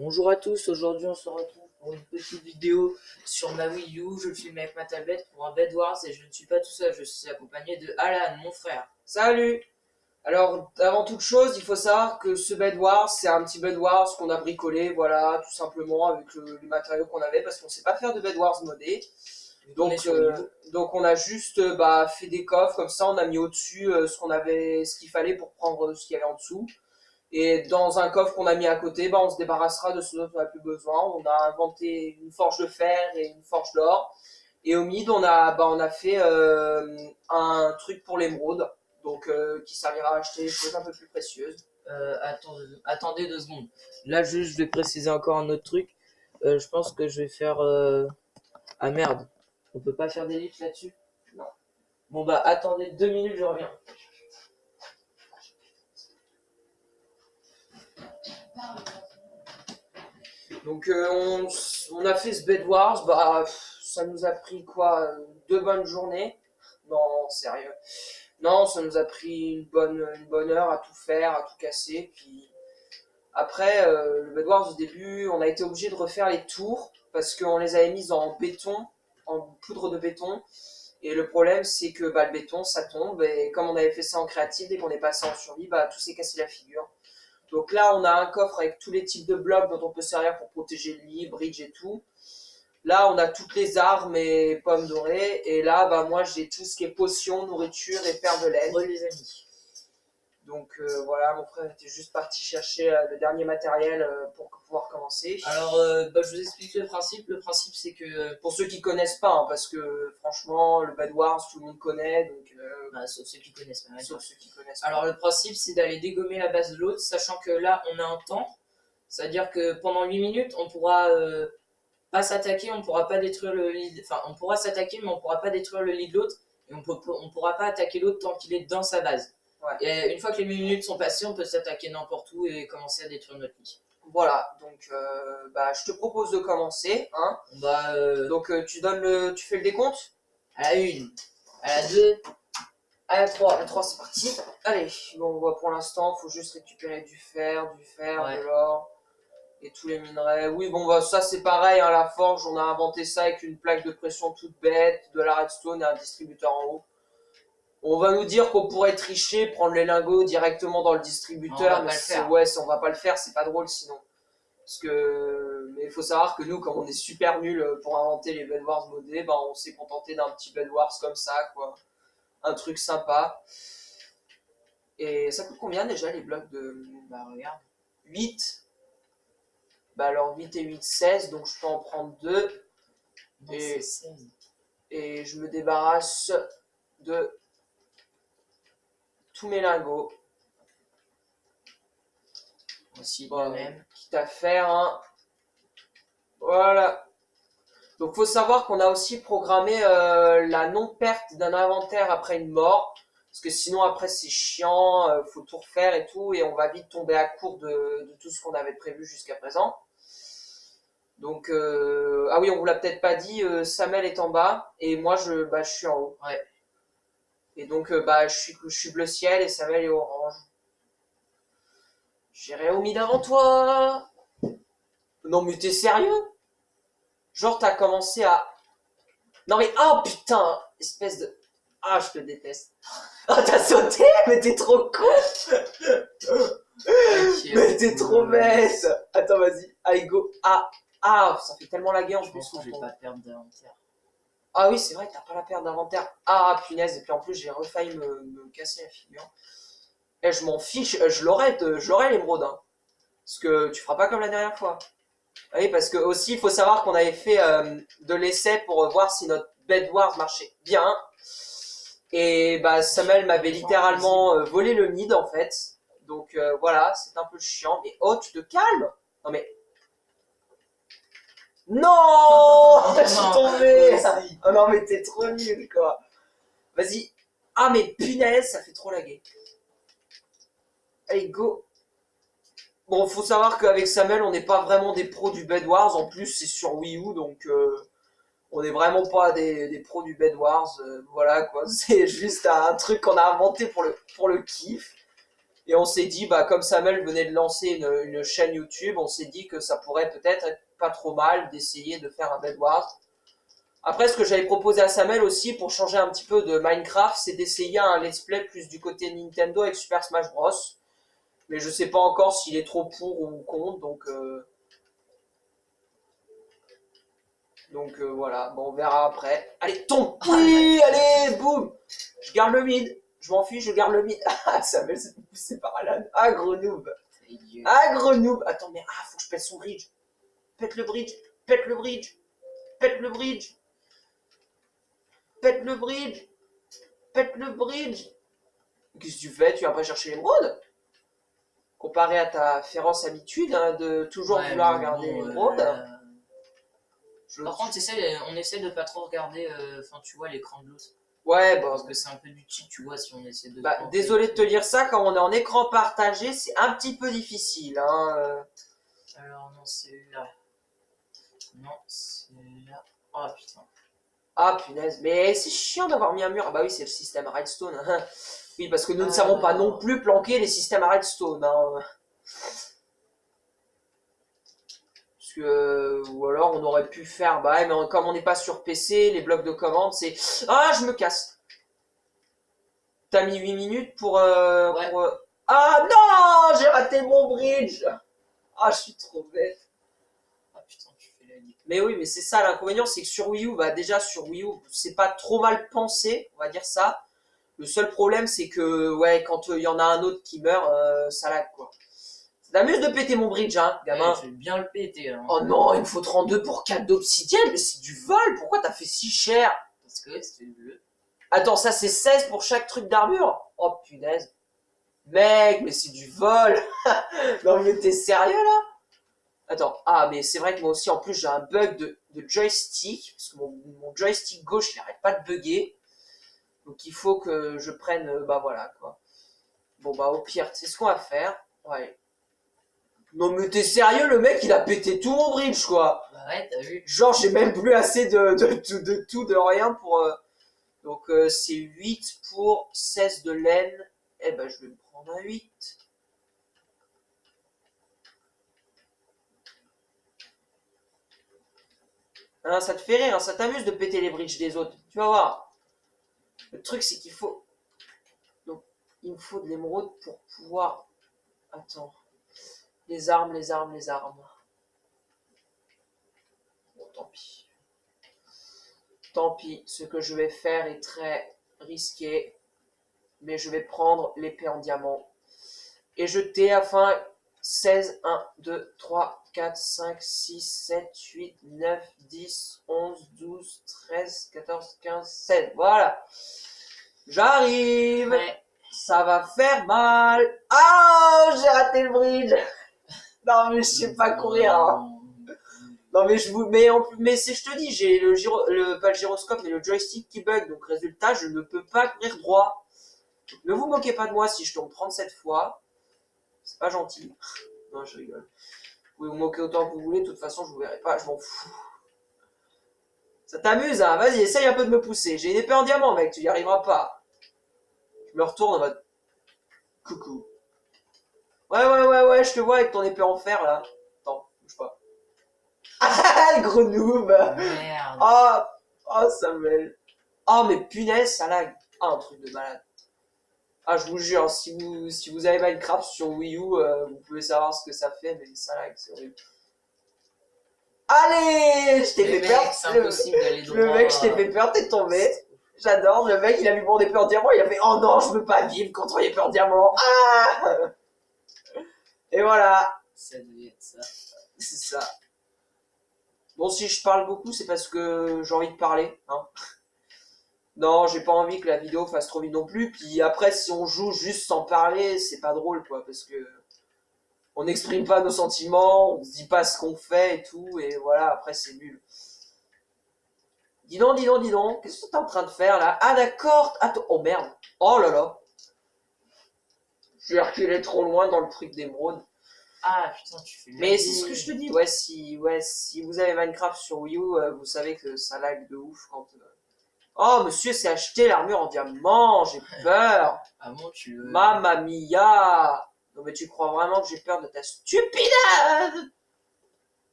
Bonjour à tous, aujourd'hui on se retrouve pour une petite vidéo sur ma Wii U. Je filme avec ma tablette pour un Bed Wars et je ne suis pas tout seul, je suis accompagné de Alan, mon frère. Salut! Alors, avant toute chose, il faut savoir que ce Bed Wars, c'est un petit Bed Wars qu'on a bricolé, voilà, tout simplement, avec les matériaux qu'on avait, parce qu'on sait pas faire de Bed Wars modé. Donc on a juste fait des coffres, comme ça on a mis au-dessus ce qu'il fallait pour prendre ce qu'il y avait en dessous. Et dans un coffre qu'on a mis à côté, on se débarrassera de ce dont on n'a plus besoin. On a inventé une forge de fer et une forge d'or. Et au mid, on a fait un truc pour l'émeraude, donc qui servira à acheter des choses un peu plus précieuses. Attendez 2 secondes. Là juste je vais préciser encore un autre truc. Je pense que je vais faire... Ah merde, on peut pas faire d'élite là-dessus? Non. Bon bah attendez 2 minutes, je reviens. Donc on a fait ce Bed Wars, ça nous a pris quoi, 2 bonnes journées? Non, sérieux. Non, ça nous a pris une bonne heure à tout faire, à tout casser. Puis après, le Bed Wars au début, on a été obligé de refaire les tours parce qu'on les avait mises en béton, en poudre de béton. Et le problème, c'est que le béton, ça tombe. Et comme on avait fait ça en créative, dès qu'on est passé en survie, tout s'est cassé la figure. Donc là, on a un coffre avec tous les types de blocs dont on peut servir pour protéger le lit, bridge et tout. Là, on a toutes les armes et pommes dorées. Et là, moi, j'ai tout ce qui est potions, nourriture et paire de laine. Re les amis. Donc voilà, mon frère était juste parti chercher le dernier matériel pour pouvoir commencer. Alors je vous explique le principe. Le principe c'est que... Pour ceux qui connaissent pas, hein, parce que franchement, le Bed Wars, tout le monde connaît. Donc, sauf ceux qui connaissent pas. sauf ceux qui connaissent pas. Alors le principe c'est d'aller dégommer la base de l'autre, sachant que là on a un temps. C'est-à-dire que pendant 8 minutes, on pourra pas s'attaquer, on pourra pas détruire le lit. Enfin, on pourra s'attaquer, mais on pourra pas détruire le lit de l'autre. Et on pourra pas attaquer l'autre tant qu'il est dans sa base. Ouais. Et une fois que les 8 minutes sont passées, on peut s'attaquer n'importe où et commencer à détruire notre lit. Voilà, donc je te propose de commencer. Hein. Donc tu fais le décompte? À la 1, à la 2, à la 3. À la 3, c'est parti. Allez, bon, pour l'instant, il faut juste récupérer du fer, Ouais. de l'or et tous les minerais. Oui, ça c'est pareil, hein, la forge, on a inventé ça avec une plaque de pression toute bête, de la redstone et un distributeur en haut. On va nous dire qu'on pourrait tricher, prendre les lingots directement dans le distributeur, on va mais pas le faire. Ouais, on va pas le faire, c'est pas drôle sinon. Mais il faut savoir que nous, comme on est super nuls pour inventer les Bed Wars modés, on s'est contenté d'un petit Bed Wars comme ça, quoi. Un truc sympa. Et ça coûte combien déjà les blocs de... Regarde. 8. Alors 8 et 8, 16, donc je peux en prendre 2. Non, c'est 16. Et je me débarrasse de tous mes lingots. Aussi, même. Quitte à faire un... Voilà. Donc faut savoir qu'on a aussi programmé la non-perte d'un inventaire après une mort. Parce que sinon après c'est chiant, faut tout refaire et tout. Et on va vite tomber à court de tout ce qu'on avait prévu jusqu'à présent. Donc, ah oui, on vous l'a peut-être pas dit, Samuel est en bas et moi je suis en haut. Ouais. Et donc, je suis bleu ciel et Samuel est orange. J'irai au mid avant toi. Non mais t'es sérieux? Genre t'as commencé à... Non mais, oh putain, espèce de... Ah, je te déteste. Oh, t'as sauté? Mais t'es trop con. Mais t'es trop bête. Attends, vas-y. Allez, go. Ah, ça fait tellement laguer en plus. Je vais pas perdre d'inventaire. Ah oui, c'est vrai, t'as pas la perte d'inventaire. Ah, punaise. Et puis en plus, j'ai refailli me casser la figure. Et je m'en fiche. Je l'aurai l'émeraude. Hein. Parce que tu feras pas comme la dernière fois. Oui, parce que aussi, il faut savoir qu'on avait fait de l'essai pour voir si notre Bed Wars marchait bien. Et Samuel m'avait littéralement volé le mid en fait. Donc voilà, c'est un peu chiant. Mais oh, tu te calmes. Non mais... Non. Je suis tombé. Oh non mais t'es trop nul quoi. Vas-y. Ah mais punaise, ça fait trop laguer. Allez, go. Bon, faut savoir qu'avec Samuel, on n'est pas vraiment des pros du Bed Wars. En plus, c'est sur Wii U, donc on n'est vraiment pas des pros du Bed Wars. Voilà quoi, c'est juste un truc qu'on a inventé pour le kiff. Et on s'est dit, bah, comme Samuel venait de lancer une chaîne YouTube, on s'est dit que ça pourrait peut-être être pas trop mal d'essayer de faire un Bed Wars. Après, ce que j'avais proposé à Samuel aussi pour changer un petit peu de Minecraft, c'est d'essayer un let's play plus du côté Nintendo avec Super Smash Bros. Mais je sais pas encore s'il est trop pour ou contre, donc voilà, bon, on verra après. Allez, tombe. Oui, allez, boum. Je garde le mid. Je m'en fiche, je garde le mid. Ah, Samuel s'est fait pousser par Alan. Ah, gros noob. Ah, gros noob. Attends, mais faut que je pète son bridge. Pète le bridge. Pète le bridge. Pète le bridge. Pète le bridge. Pète le bridge. Qu'est-ce que tu fais? Tu viens pas chercher l'émeraude? Comparé à ta féroce habitude hein, de toujours vouloir regarder l'émeraude. Par contre, on essaie de pas trop regarder, tu vois, l'écran de l'autre. Ouais, bon. Parce que c'est un peu du cheat, tu vois, si on essaie de... Bah, désolé de te dire ça, quand on est en écran partagé, c'est un petit peu difficile. Hein. Alors, non, c'est là. Non, c'est là. Oh, putain. Ah, punaise. Mais c'est chiant d'avoir mis un mur. Ah bah oui, c'est le système Redstone. Oui, parce que nous ne savons pas non plus planquer les systèmes Redstone. Hein. Parce que... Ou alors, on aurait pu faire... Bah ouais, mais comme on n'est pas sur PC, les blocs de commande, c'est... Ah, je me casse. T'as mis 8 minutes pour... Ouais. Ah non, j'ai raté mon bridge. Ah, je suis trop bête. Ah putain, tu fais la nique. Mais oui, mais c'est ça l'inconvénient, c'est que sur Wii U, bah déjà sur Wii U, c'est pas trop mal pensé, on va dire ça. Le seul problème, c'est que, ouais, quand il y en a un autre qui meurt, ça lag, quoi. Ça t'amuse de péter mon bridge, hein, gamin. Ouais, je vais bien le péter, hein. Oh non, il me faut 32 pour 4 d'obsidienne, mais c'est du vol, pourquoi t'as fait si cher? Parce que c'était bleu. Attends, ça c'est 16 pour chaque truc d'armure? Oh punaise. Mec, mais c'est du vol. Non mais t'es sérieux là? Attends, ah mais c'est vrai que moi aussi en plus j'ai un bug de joystick, parce que mon joystick gauche il arrête pas de bugger. Donc il faut que je prenne, bah voilà quoi. Bon bah au pire, c'est ce qu'on va faire. Ouais. Non mais t'es sérieux, le mec il a pété tout mon bridge quoi. Bah ouais, t'as vu. Genre j'ai même plus assez de rien pour... Donc c'est 8 pour 16 de laine. Eh ben je vais me prendre un 8. Hein, ça te fait rire, hein, ça t'amuse de péter les bridges des autres. Tu vas voir. Le truc c'est qu'il faut... Donc il me faut de l'émeraude pour pouvoir... Attends. Les armes, les armes, les armes. Bon, tant pis. Tant pis, ce que je vais faire est très risqué. Mais je vais prendre l'épée en diamant. Et jeter afin 16, 1, 2, 3, 4, 5, 6, 7, 8, 9, 10, 11, 12, 13, 14, 15, 16. Voilà. J'arrive. Ouais. Ça va faire mal. Ah, j'ai raté le bridge. Non, mais je sais pas courir. Hein. Non, mais mais c'est, je te dis, j'ai pas le gyroscope, mais le joystick qui bug. Donc, résultat, je ne peux pas courir droit. Ne vous moquez pas de moi si je tombe 37 fois. C'est pas gentil. Non, je rigole. Vous pouvez vous moquer autant que vous voulez, de toute façon, je vous verrai pas, je m'en fous. Ça t'amuse, hein? Vas-y, essaye un peu de me pousser. J'ai une épée en diamant, mec, tu y arriveras pas. Je me retourne en mode... Coucou. Ouais, je te vois avec ton épée en fer, là. Attends, bouge pas. Ah, le gros noob! Merde. Oh, Samuel. Oh, mais punaise, ça lag. Ah, un truc de malade. Ah, je vous jure, si vous avez Minecraft sur Wii U, vous pouvez savoir ce que ça fait, mais ça lag, c'est horrible. Allez, je t'ai fait peur. C'est impossible d'aller droit. Le mec, je t'ai fait peur, t'es tombé. J'adore, le mec, il a vu mon épée en diamant, il a fait oh non, je veux pas vivre contre une épée en diamant. Ah. Et voilà. Ça devait être ça. C'est ça. Bon, si je parle beaucoup, c'est parce que j'ai envie de parler. Hein. Non, j'ai pas envie que la vidéo fasse trop vite non plus. Puis après, si on joue juste sans parler, c'est pas drôle, quoi, parce que on n'exprime pas nos sentiments, on se dit pas ce qu'on fait et tout, et voilà, après c'est nul. Dis donc, qu'est-ce que t'es en train de faire là? Ah d'accord, attends, oh merde, oh là là. J'ai reculé trop loin dans le truc d'émeraude. Ah putain, tu fais... Mais c'est ce que je te dis, si vous avez Minecraft sur Wii U, vous savez que ça lag de ouf quand... Oh, monsieur s'est acheté l'armure en diamant, j'ai peur. Ah bon, tu le... Mamma mia. Non mais tu crois vraiment que j'ai peur de ta stupidade?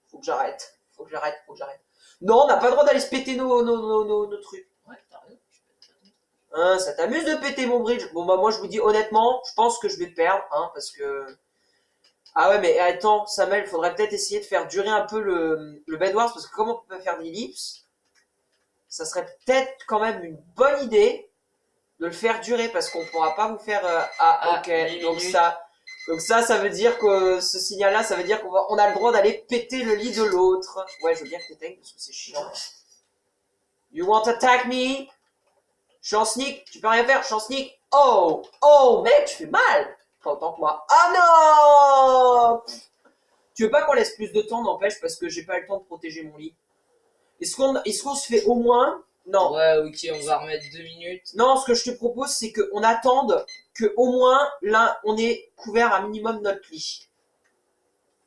Faut que j'arrête. Faut que j'arrête, faut que j'arrête. Non, on n'a pas le droit d'aller se péter nos trucs. Ouais, t'as raison. Hein, ça t'amuse de péter mon bridge? Bon bah moi je vous dis honnêtement, je pense que je vais perdre, hein, parce que... Ah ouais mais attends, Samuel, il faudrait peut-être essayer de faire durer un peu le Bed Wars, parce que comme on peut pas faire d'ellipse, ça serait peut-être quand même une bonne idée de le faire durer, parce qu'on pourra pas vous faire... Ah, ok, 8 donc minutes. ça veut dire que ce signal-là, ça veut dire qu'on a le droit d'aller péter le lit de l'autre. Ouais, je veux bien que t'éteignes, parce que c'est chiant. You want to attack me? Je suis en sneak, tu peux rien faire, je suis en sneak. Oh, oh, mec, tu fais mal. Pas autant que moi. Ah non! Tu veux pas qu'on laisse plus de temps, n'empêche, parce que j'ai pas eu le temps de protéger mon lit. Est-ce qu'on se fait au moins... Non. Ouais, ok, on va remettre 2 minutes. Non, ce que je te propose, c'est qu'on attende que au moins, là, on ait couvert un minimum notre lit.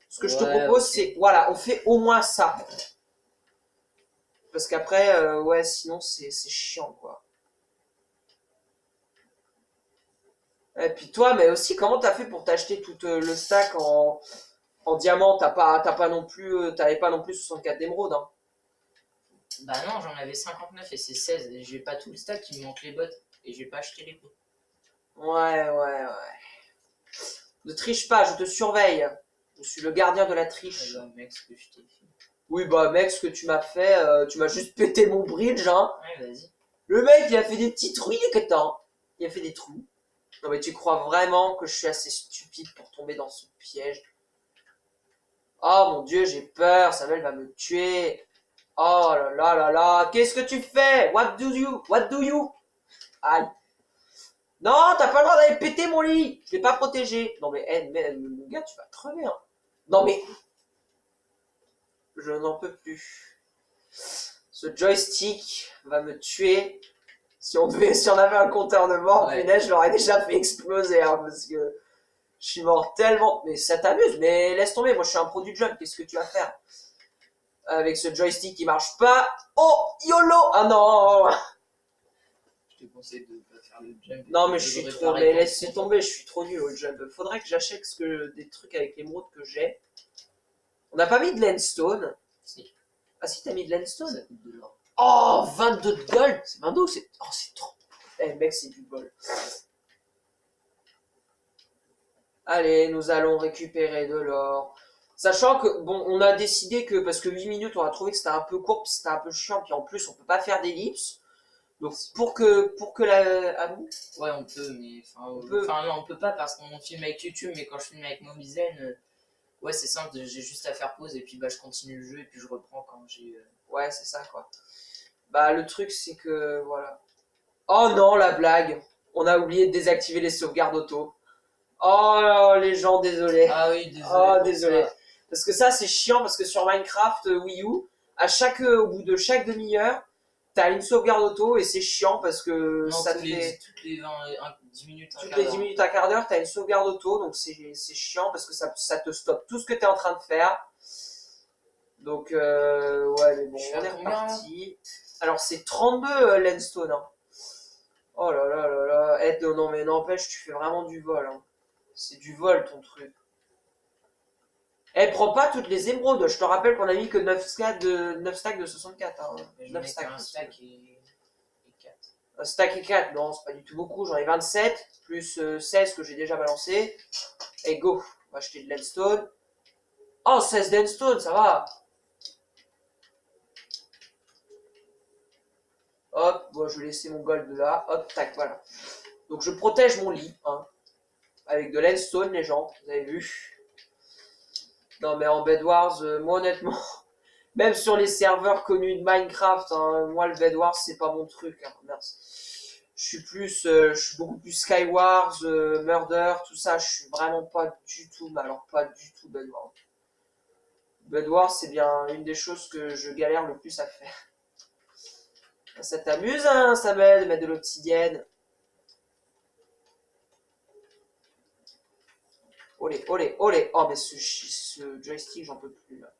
Ce que je te propose, ok. c'est... Voilà, on fait au moins ça. Parce qu'après, ouais, sinon, c'est chiant, quoi. Et puis toi, mais aussi, comment t'as fait pour t'acheter tout le stack en diamant? T'avais pas non plus 64 d'émeraude, hein. Bah non, j'en avais 59 et c'est 16. Et j'ai pas tout le stack, il me manque les bottes. Et j'ai pas acheté les pots. Ouais, ouais, ouais. Ne triche pas, je te surveille. Je suis le gardien de la triche. Ah bah, mec, ce que je t'ai fait. Oui, bah mec, ce que tu m'as fait, tu m'as juste pété mon bridge, hein. Ouais, vas-y. Le mec, il a fait des petits trous, il est content. Il a fait des trous. Non mais tu crois vraiment que je suis assez stupide pour tomber dans ce piège? Oh mon dieu, j'ai peur, Samuel va me tuer. Oh là là là là, qu'est-ce que tu fais? What do you? What do you? Aïe. Non, t'as pas le droit d'aller péter mon lit. Je l'ai pas protégé. Non mais, mon gars, tu vas crever, hein. Non mais, je n'en peux plus. Ce joystick va me tuer. Si on avait un compteur de mort, Ouais. punaise, je l'aurais déjà fait exploser, hein, parce que je suis mort tellement. Mais ça t'amuse, mais laisse tomber, moi je suis un pro du jump, qu'est-ce que tu vas faire? Avec ce joystick qui marche pas. Oh, YOLO! Ah non! Je te conseille de pas faire le jump. Non, mais je suis trop. Mais laissez tomber, je suis trop nul au jump. Faudrait que j'achète des trucs avec l'émeraude que j'ai. On n'a pas mis de landstone. Si. Ah si, t'as mis de landstone? Ça coûte de l'or. Oh, 22 de gold! C'est 22 ou c'est. Oh, c'est trop. Eh, mec, c'est du bol. Allez, nous allons récupérer de l'or. Sachant que, bon, on a décidé que, parce que 8 minutes, on a trouvé que c'était un peu court, puis c'était un peu chiant, puis en plus, on peut pas faire d'ellipse. Donc, pour que la... Ah bon? Ouais, on peut, mais On peut. enfin non, on peut pas parce qu'on filme avec YouTube, mais quand je filme avec Mobizen, ouais, c'est simple, j'ai juste à faire pause et puis bah je continue le jeu et puis je reprends quand j'ai. Ouais, c'est ça, quoi. Bah, le truc, c'est que, voilà. Oh non, la blague! On a oublié de désactiver les sauvegardes auto. Oh, les gens, désolé. Ah oui, désolé. Oh, pour désolé. ça. Parce que ça, c'est chiant, parce que sur Minecraft Wii U, au bout de chaque demi-heure, t'as une sauvegarde auto, et c'est chiant, parce que Non, ça te fait... toutes les 10 minutes, un Toutes quart les d'heure. 10 minutes, un quart d'heure, t'as une sauvegarde auto, donc c'est chiant, parce que ça te stoppe tout ce que t'es en train de faire. Donc, ouais, mais bon, Je suis on à est combien, là reparti. Alors, c'est 32 Landstone, hein. Oh là là là là. Eh, non, mais n'empêche, tu fais vraiment du vol, hein. C'est du vol, ton truc. Eh, prends pas toutes les émeraudes. Je te rappelle qu'on a mis que 9 stacks de 64. Hein. Mais je 9 mets stacks. qu'un stack et 4. Un stack et 4. Non, c'est pas du tout beaucoup. J'en ai 27. Plus 16 que j'ai déjà balancé. Et go. On va acheter de l'endstone. Oh, 16 d'endstone, ça va. Hop, bon, je vais laisser mon gold là. Hop, tac, voilà. Donc je protège mon lit. Hein, avec de l'endstone, les gens. Vous avez vu. Non, mais en Bed Wars, moi honnêtement... Même sur les serveurs connus de Minecraft, hein, moi le Bed Wars c'est pas mon truc, hein, merci. Je suis beaucoup plus Skywars, Murder, tout ça, je suis vraiment pas du tout, mais alors pas du tout Bed Wars. Bed Wars c'est bien une des choses que je galère le plus à faire. Ça t'amuse, hein, Samuel, de mettre de l'obsidienne? Olé, olé, olé. Oh mais ce joystick j'en peux plus là.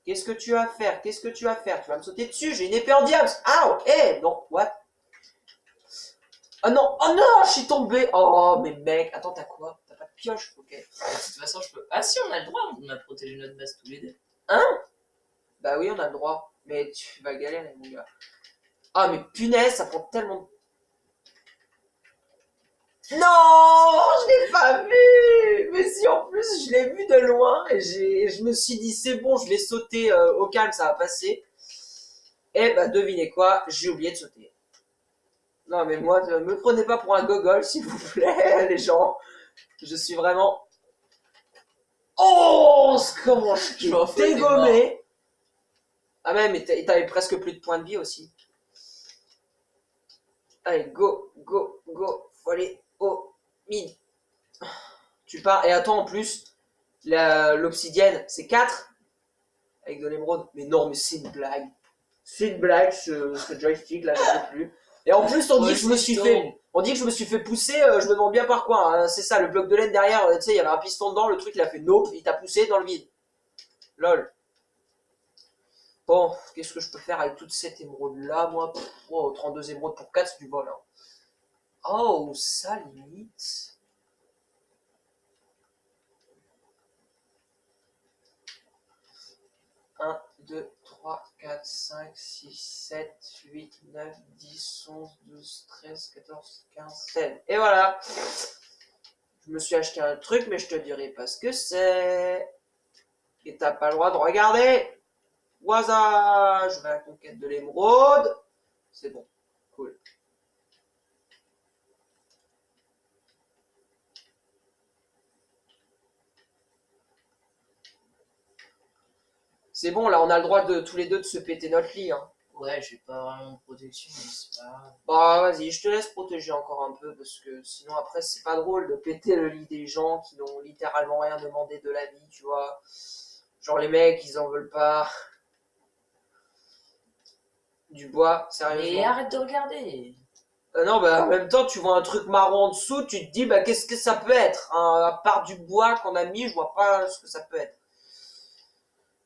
Qu'est-ce que tu vas faire? Qu'est-ce que tu vas faire? Tu vas me sauter dessus, j'ai une épée en diable. Ah, ok, non, what? Oh non, je suis tombé. Oh, mais mec, attends, t'as quoi? T'as pas de pioche, ok. De toute façon, je peux. Ah si, on a le droit, on a protégé notre base tous les deux. Hein? Bah oui, on a le droit. Mais tu vas galérer, mon gars. Ah, mais punaise, ça prend tellement... Non, je l'ai pas vu. Mais si, en plus, je l'ai vu de loin. Et je me suis dit, c'est bon, je vais sauter au calme, ça va passer. Et bah, devinez quoi? J'ai oublié de sauter. Non, mais moi, ne me prenez pas pour un gogol, s'il vous plaît, les gens. Je suis vraiment... Oh, comment je Je m'en t'ai fous, t'es dégommé. Ah ouais, mais t'avais presque plus de points de vie aussi. Allez, go, go, go. Faut aller au mid. Tu pars. Et attends, en plus, l'obsidienne, c'est 4 avec de l'émeraude. Mais non, mais c'est une blague. C'est une blague, ce joystick, là, j'en peux plus. Et en plus, on dit que je me suis fait... On dit que je me suis fait pousser, je me demande bien par quoi. Hein. C'est ça, le bloc de laine derrière, tu sais, il y avait un piston dedans, le truc, il a fait nope, il t'a poussé dans le vide. Lol. Bon, qu'est-ce que je peux faire avec toute cette émeraude là, moi? 32 émeraudes pour 4, c'est du vol. Hein. Oh, ça limite. Un, 2, 3, 4, 5, 6, 7, 8, 9, 10, 11, 12, 13, 14, 15, 16. Et voilà. Je me suis acheté un truc, mais je te dirai pas ce que c'est. Et t'as pas le droit de regarder. Waza, je vais à la conquête de l'émeraude. C'est bon. Cool. C'est bon, là, on a le droit de tous les deux de se péter notre lit. Hein. Ouais, j'ai pas vraiment de protection, mais c'est pas grave. Bah, vas-y, je te laisse protéger encore un peu, parce que sinon, après, c'est pas drôle de péter le lit des gens qui n'ont littéralement rien demandé de la vie, tu vois. Genre, les mecs, ils en veulent pas. Du bois, sérieusement. Mais arrête de regarder. Non, bah, en même temps, tu vois un truc marron en dessous, tu te dis, bah, qu'est-ce que ça peut être hein. À part du bois qu'on a mis, je vois pas ce que ça peut être.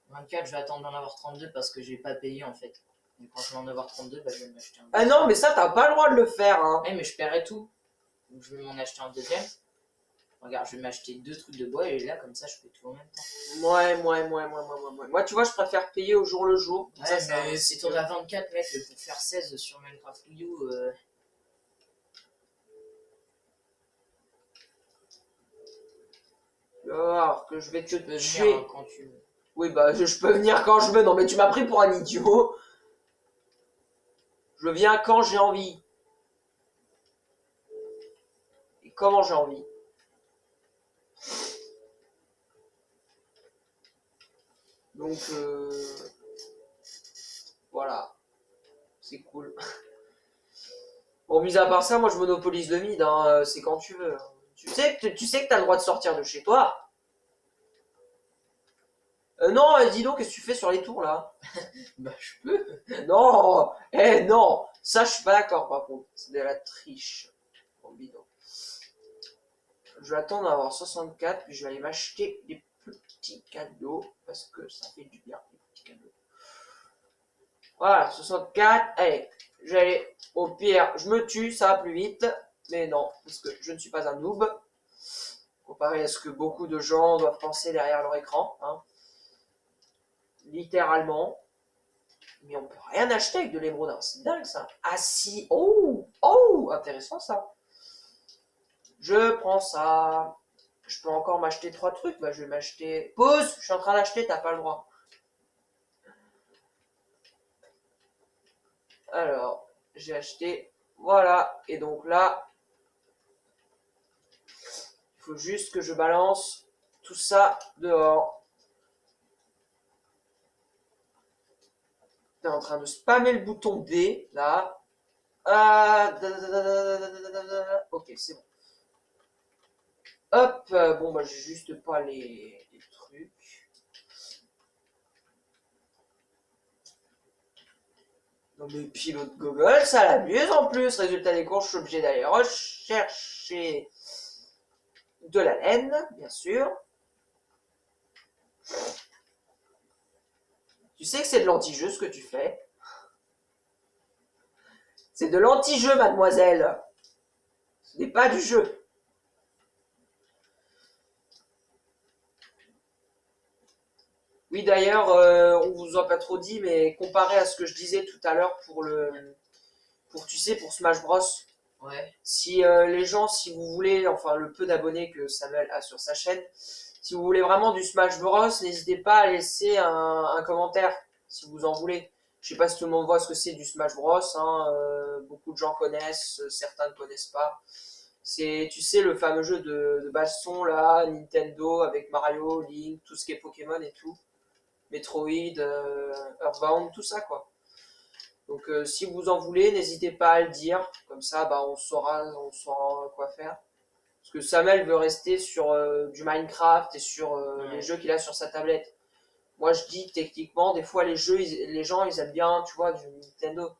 24, je vais attendre d'en avoir 32 parce que j'ai pas payé en fait. Et quand je vais en avoir 32, bah, je vais m'acheter un Ah deuxième. non, mais ça, t'as pas le droit de le faire, hein. Ouais, mais je paierai tout. Donc je vais m'en acheter un deuxième. Regarde, je vais m'acheter 2 trucs de bois et là, comme ça, je fais tout en même temps. Ouais. Moi, tu vois, je préfère payer au jour le jour. Ouais, Ça, mais si t'en as 24, mec, pour faire 16 sur Minecraft Wii U, tu vas voir que je vais te tu peux tuer. venir quand tu veux. Oui, bah, je peux venir quand je veux. Non, mais tu m'as pris pour un idiot. Je viens quand j'ai envie. Et comment j'ai envie. Donc, voilà. C'est cool. Bon, mis à part ça, moi, je monopolise le mid. Hein. C'est quand tu veux. Tu sais que t'as le droit de sortir de chez toi. Non, dis donc, qu'est-ce que tu fais sur les tours, là? Bah, je peux. Non. Non. Ça, je suis pas d'accord, par contre. C'est de la triche. Bon, bidon. Je vais attendre d'avoir 64, puis je vais aller m'acheter des petits cadeaux, parce que ça fait du bien, les petits cadeaux. Voilà, 64, allez, je vais aller, au pire, je me tue, ça va plus vite, mais non, parce que je ne suis pas un noob, comparé à ce que beaucoup de gens doivent penser derrière leur écran, hein. Littéralement. Mais on peut rien acheter avec de l'émeraude, hein. C'est dingue ça. Ah si, oh, intéressant ça. Je prends ça. Je peux encore m'acheter 3 trucs. Bah, je vais m'acheter. Pause. Je suis en train d'acheter. T'as pas le droit. Alors, j'ai acheté. Voilà. Et donc là, il faut juste que je balance tout ça dehors. T'es en train de spammer le bouton D là. Ok, c'est bon. Hop. Bon, bah, j'ai juste pas les trucs. Non mais pilote Google, ça l'amuse en plus. Résultat des courses, je suis obligé d'aller rechercher de la laine, bien sûr. Tu sais que c'est de l'anti-jeu ce que tu fais. C'est de l'anti-jeu, mademoiselle. Ce n'est pas du jeu. Oui, d'ailleurs, on vous a pas trop dit, mais comparé à ce que je disais tout à l'heure tu sais, pour Smash Bros. Ouais. Si les gens, si vous voulez, enfin le peu d'abonnés que Samuel a sur sa chaîne, si vous voulez vraiment du Smash Bros, n'hésitez pas à laisser un commentaire, si vous en voulez. Je sais pas si tout le monde voit ce que c'est du Smash Bros, hein, beaucoup de gens connaissent, certains ne connaissent pas. C'est, tu sais, le fameux jeu de baston là, Nintendo avec Mario, Link, tout ce qui est Pokémon et tout. Metroid, Earthbound, tout ça quoi. Donc si vous en voulez, n'hésitez pas à le dire, comme ça bah, on saura quoi faire. Parce que Samuel veut rester sur du Minecraft et sur les jeux qu'il a sur sa tablette. Moi je dis techniquement, des fois les jeux, les gens ils aiment bien, tu vois, du Nintendo.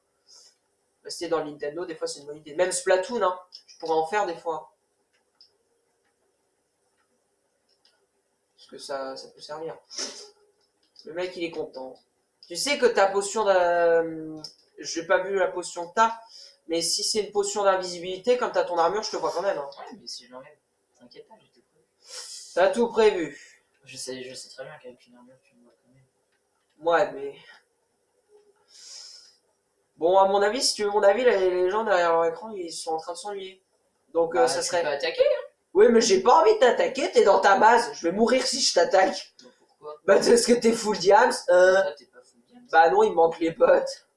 Rester dans le Nintendo, des fois c'est une bonne idée. Même Splatoon, hein, tu pourrais en faire des fois. Parce que ça peut servir. Le mec il est content. Tu sais que ta potion j'ai pas vu la potion que t'as, mais si c'est une potion d'invisibilité, comme t'as ton armure, je te vois quand même. Hein. Ouais, mais si je l'enlève, t'inquiète pas, j'ai tout prévu. T'as tout prévu. Je sais très bien qu'avec une armure, tu me vois quand même. Ouais, mais. Bon, à mon avis, si tu veux mon avis, les gens derrière leur écran, ils sont en train de s'ennuyer. Donc Bah, ça tu serait. peux attaquer, hein. Oui, mais j'ai pas envie de t'attaquer, t'es dans ta base. Je vais mourir si je t'attaque. Bah, pourquoi? Bah, parce que t'es full diams. Toi, t'es pas fou bien. Bah non, il me manque les potes.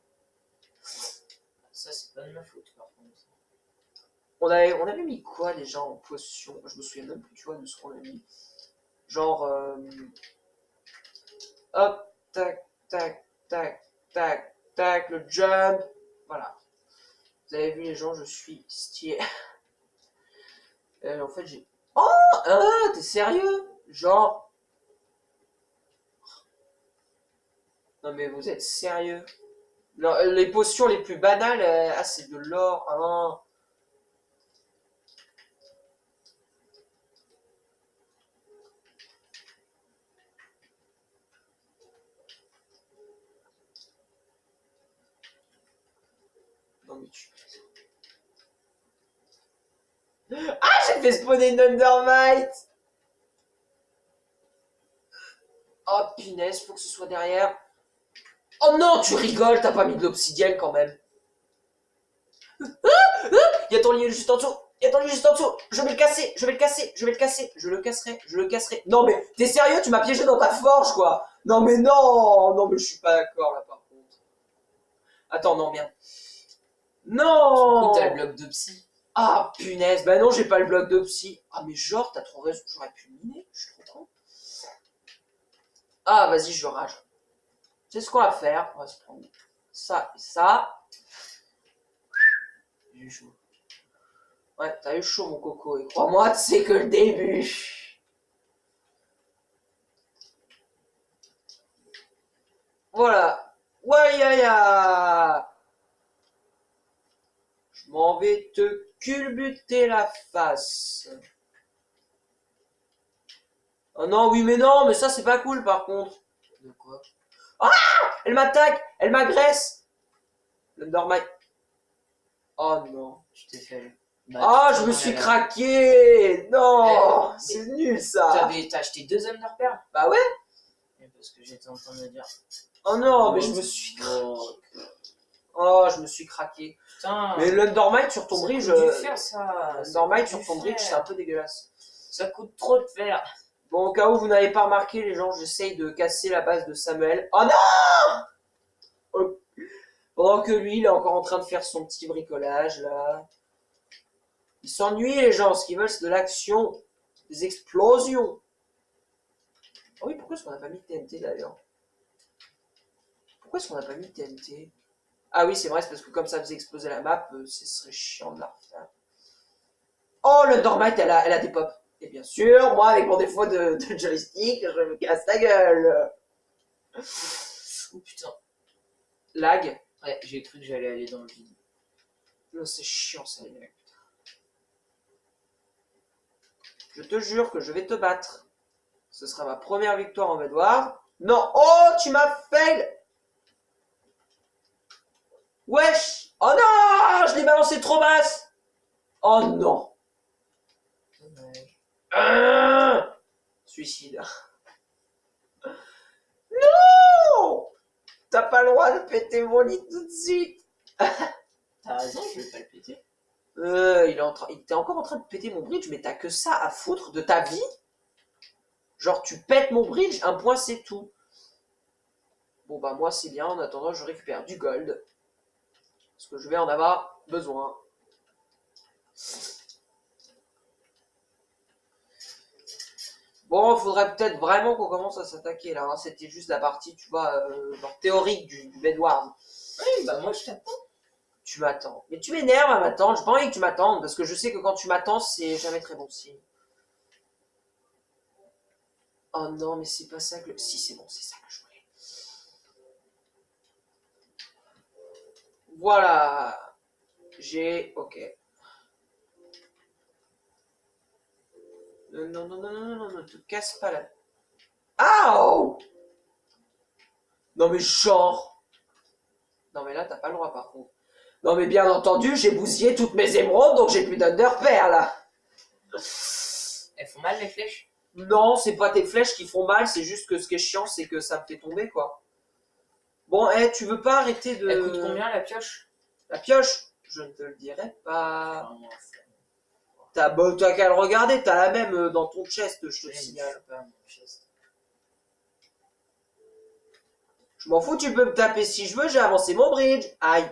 Ça, c'est pas de ma faute, par contre. On avait mis quoi déjà en potion? Je me souviens même plus, tu vois, de ce qu'on a mis. Genre. Hop, tac, tac, tac, tac, tac, le jump. Voilà. Vous avez vu les gens, je suis stylé. En fait, j'ai. Oh ah, t'es sérieux? Genre. Non, mais vous êtes sérieux? Non, les potions les plus banales, ah, c'est de l'or. Hein. Non, mais tu. Ah, j'ai fait spawner une Undermite! Oh, punaise, faut que ce soit derrière. Oh non, tu rigoles, t'as pas mis de l'obsidienne quand même. Y'a ton lit juste en dessous. Y'a ton lit juste en dessous. Je vais le casser, je vais le casser, je vais le casser. Je le casserai, je le casserai. Non mais, t'es sérieux? Tu m'as piégé dans ta forge, quoi. Non mais non. Non mais je suis pas d'accord, là, par contre. Attends, non, merde. Du Non. coup, t'as le bloc de psy. Ah, punaise. Bah non, j'ai pas le bloc de psy. Ah, mais genre, t'as trop raison. J'aurais pu le miner. Je suis trop con. Ah, vas-y, je rage. C'est ce qu'on va faire. On va se prendre ça et ça. J'ai eu chaud. Ouais, t'as eu chaud, mon coco. Et crois-moi, c'est que le début. Voilà. Wayaya. Je m'en vais te culbuter la face. Oh non, oui, mais non, mais ça, c'est pas cool, par contre. De quoi? Elle m'attaque. Elle m'agresse. L'Undermite. Oh non. Tu t'es fait. Bah, Ah, tu je t'es me dans suis la- craqué. Non, Mais- c'est nul, ça. T'as acheté 2 Underperles? Bah ouais. Parce que j'étais en train de me dire. Oh non, mais je me suis Oh, Oh, je me suis craqué. putain! Mais l'Undermite sur ton Ça bridge. coûte du fer, ça! L'Undermite Ça coûte sur ton du bridge, fer. c'est un peu dégueulasse. Ça coûte trop de fer! Bon, au cas où vous n'avez pas remarqué, les gens, j'essaye de casser la base de Samuel. Oh non! Oh. Pendant que lui, il est encore en train de faire son petit bricolage, là. Ils s'ennuient, les gens. Ce qu'ils veulent, c'est de l'action. Des explosions. Ah oui, pourquoi est-ce qu'on n'a pas mis de TNT, d'ailleurs? Pourquoi est-ce qu'on n'a pas mis de TNT? Ah oui, c'est vrai, c'est parce que comme ça faisait exploser la map, ce serait chiant de la refaire. Oh, l'Undermite, elle a des pops. Et bien sûr, moi, avec mon défaut de joystick, je me casse la gueule. Oh putain! Lag. Ouais, j'ai cru que j'allais aller dans le vide. Non, c'est chiant, ça, les mecs. Je te jure que je vais te battre. Ce sera ma première victoire en Bedwars. Non, oh, tu m'as fail. Wesh. Oh non, je l'ai balancé trop basse. Oh non. Dommage. Suicide. Non. T'as pas le droit de péter mon lit tout de suite. T'as raison, je vais pas le péter. Il était encore en train de péter mon bridge, mais t'as que ça à foutre de ta vie. Genre, tu pètes mon bridge, un point, c'est tout. Bon, bah, moi, c'est bien. En attendant, je récupère du gold. Parce que je vais en avoir besoin. Bon, il faudrait peut-être vraiment qu'on commence à s'attaquer, là. Hein. C'était juste la partie, tu vois, genre théorique du Bed Wars. Oui, bah moi je t'attends. Tu m'attends. Mais tu m'énerves à m'attendre. J'ai pas envie que tu m'attendes. Parce que je sais que quand tu m'attends, c'est jamais très bon signe. Oh non, mais c'est pas ça que... Si, c'est bon, c'est ça que je voulais. Voilà. J'ai... Ok. Non, non, non, non, non, non, ne te casse pas la... Aouh. Non, mais genre... Non, mais là, t'as pas le droit, par contre. Non, mais bien entendu, j'ai bousillé toutes mes émeraudes, donc j'ai plus d'underpearl, là. Elles font mal les flèches? Non, c'est pas tes flèches qui font mal, c'est juste que ce qui est chiant, c'est que ça me fait tomber, quoi. Bon, tu veux pas arrêter de... Elle coûte combien la pioche? La pioche? Je ne te le dirai pas. Enfin, moi, T'as qu'à le regarder, t'as la même dans ton chest, je te je signale. sais pas, mon chest. Je m'en fous, tu peux me taper si je veux, j'ai avancé mon bridge. Aïe.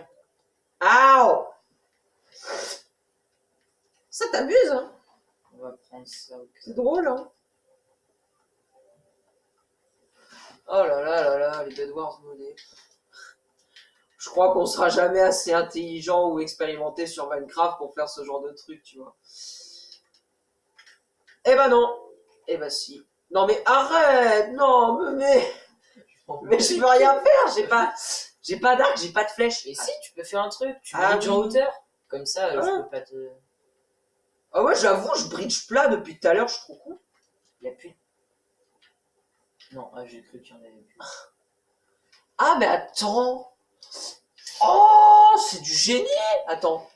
Aouh. Ça t'amuse, hein? On va prendre ça au cas. C'est drôle, hein? Oh là là là là, les Bed Wars monnaie. Je crois qu'on sera jamais assez intelligent ou expérimenté sur Minecraft pour faire ce genre de truc, tu vois. Eh ben non. Eh ben si. Non mais arrête. Non, mais je peux rien faire. J'ai pas d'arc, j'ai pas de flèche. Et si, tu peux faire un truc, tu Ah bridges oui. en hauteur. Comme ça, je Ah. peux pas te... Ah ouais, j'avoue, je bridge plat depuis tout à l'heure, je suis trop con. Y'a plus... Non, j'ai cru qu'il y en avait plus. Ah mais attends. Oh, c'est du génie. Attends.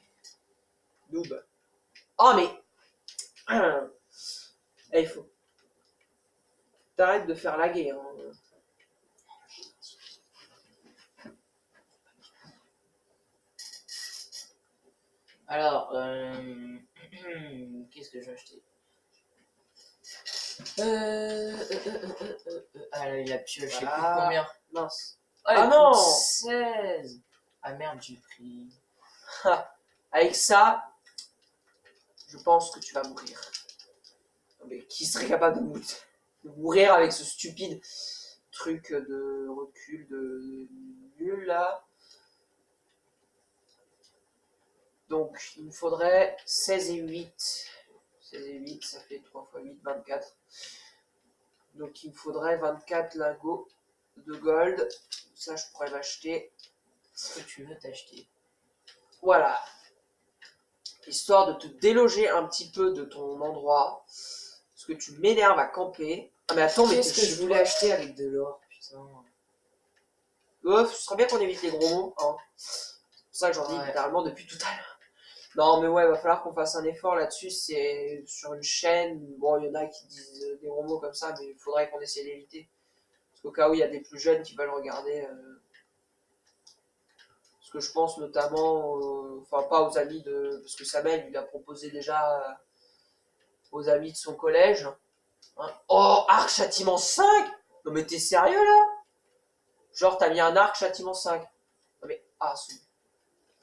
Noob. Oh mais. Il faut. T'arrêtes de faire laguer. Hein. Alors, qu'est-ce que j'ai acheté? Ah là, la pioche, j'ai coûte combien? Mince. Ah non coûte 16. Ah merde, j'ai pris... Avec ça, je pense que tu vas mourir. Mais qui serait capable de mourir avec ce stupide truc de recul de nul là? Donc, il me faudrait 16 et 8. 16 et 8, ça fait 3 x 8, 24. Donc, il me faudrait 24 lingots de gold. Ça, je pourrais m'acheter. Ce que tu veux t'acheter. Voilà. Histoire de te déloger un petit peu de ton endroit. Parce que tu m'énerves à camper. Ah, mais attends, mais qu'est-ce que je voulais acheter avec de l'or, putain. Ce serait bien qu'on évite les gros mots. Hein. C'est pour ça que j'en dis littéralement depuis tout à l'heure. Non, mais ouais, il va falloir qu'on fasse un effort là-dessus. C'est sur une chaîne. Bon, il y en a qui disent des gros mots comme ça, mais il faudrait qu'on essaie d'éviter. Parce qu'au cas où il y a des plus jeunes qui veulent regarder. Parce que je pense notamment. Enfin, pas aux amis de. Parce que Samuel, il a proposé déjà aux amis de son collège. Hein. Oh, arc châtiment 5. Non, mais t'es sérieux là? Genre, t'as mis un arc châtiment 5. Non, mais. Ah,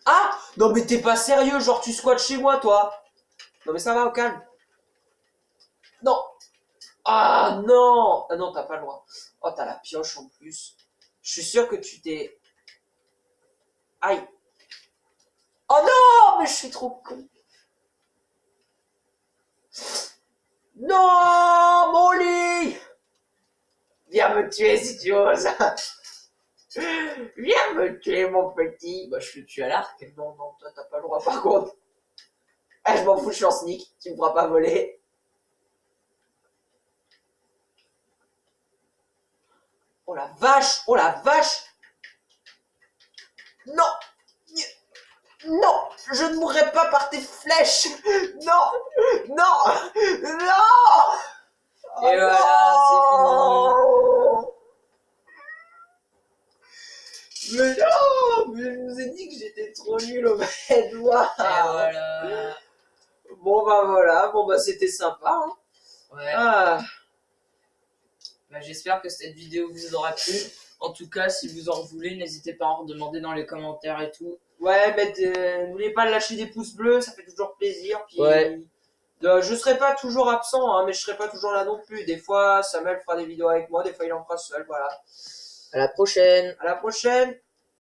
ah. Non, mais t'es pas sérieux, genre tu squattes chez moi, toi. Non, mais ça va, au calme. Non. Ah, non. Ah, non, t'as pas le droit. Oh, t'as la pioche en plus. Je suis sûr que tu t'es... Aïe. Oh non, mais je suis trop con. Non, mon lit. Viens me tuer si tu oses. Viens me tuer, mon petit. Bah, je te tue à l'arc. Non, non, toi, t'as pas le droit, par contre. Ah, je m'en fous, je suis en sneak. Tu me feras pas voler. Oh la vache! Oh la vache! Non! Non! Je ne mourrai pas par tes flèches! Non! Non! Non! Et voilà, c'est fini! Mais non! Mais je vous ai dit que j'étais trop nul au Bedwars! Et voilà. Bon bah voilà, bon bah c'était sympa, hein. Ouais. Ah. Bah, j'espère que cette vidéo vous aura plu. En tout cas, si vous en voulez, n'hésitez pas à en redemander dans les commentaires et tout. Ouais, n'oubliez pas de lâcher des pouces bleus, ça fait toujours plaisir. Puis, Ouais. je serai pas toujours absent, hein, mais je serai pas toujours là non plus. Des fois, Samuel fera des vidéos avec moi, des fois il en fera seul, voilà. À la prochaine. À la prochaine!